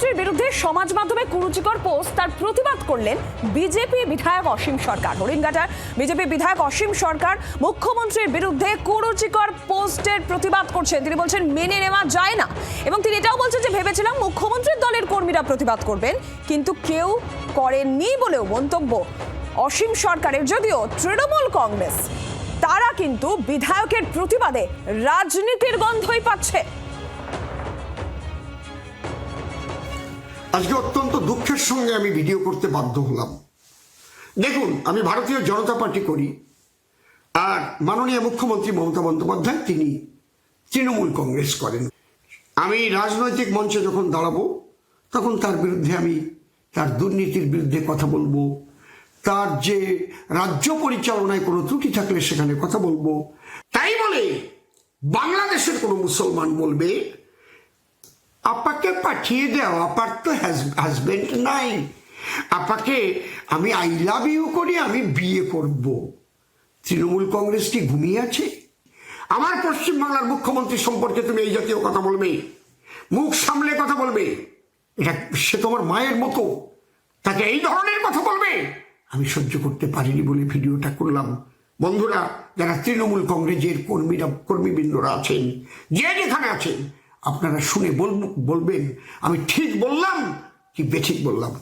মুখ্যমন্ত্রীর বিরুদ্ধে সমাজ মাধ্যমে কুরুচিকর পোস্ট তার প্রতিবাদ করলেন বিজেপি বিধায়ক অসীম সরকার। হরিণঘাটার বিজেপি বিধায়ক অসীম সরকার মুখ্যমন্ত্রীর বিরুদ্ধে কুরুচিকর পোস্টের প্রতিবাদ করছেন। তিনি বলছেন মেনে নেওয়া যায় না, এবং তিনি এটাও বলছেন যে ভেবেছিলাম মুখ্যমন্ত্রীর দলের কর্মীরা প্রতিবাদ করবেন, কিন্তু কেউ করেননি বলেও মন্তব্য অসীম সরকারের। যদিও তৃণমূল কংগ্রেস তারা কিন্তু বিধায়কের প্রতিবাদে রাজনীতির গন্ধই পাচ্ছে। আজকে অত্যন্ত দুঃখের সঙ্গে আমি ভিডিও করতে বাধ্য হলাম। দেখুন, আমি ভারতীয় জনতা পার্টি করি, আর মাননীয় মুখ্যমন্ত্রী মমতা বন্দ্যোপাধ্যায় তিনি তৃণমূল কংগ্রেস করেন। আমি রাজনৈতিক মঞ্চে যখন দাঁড়াবো তখন তার বিরুদ্ধে আমি তার দুর্নীতির বিরুদ্ধে কথা বলবো, তার যে রাজ্য পরিচালনায় কোনো ত্রুটি থাকলে সেখানে কথা বলবো। তাই বলে বাংলাদেশের কোনো মুসলমান বলবে আপাকে পাঠিয়ে দাও, আপার তো হাজবেন্ড নাই, আপাকে আমি আই লাভ ইউ করি, আমি বিয়ে করব। তৃণমূল কংগ্রেস কি ঘুমিয়ে আছে? আমার পশ্চিমবাংলার মুখ্যমন্ত্রী সম্পর্কে তুমি এই জাতীয় কথা বলবে, মুখ সামলে কথা বলবে? এটা সে তোমার মায়ের মতো, তাকে এই ধরনের কথা বলবে? আমি সহ্য করতে পারিনি বলে ভিডিওটা করলাম। বন্ধুরা, যারা তৃণমূল কংগ্রেসের কর্মীবৃন্দরা আছেন, যে যেখানে আছেন, আপনারা শুনে বলবেন আমি ঠিক বললাম কি বেঠিক বললাম।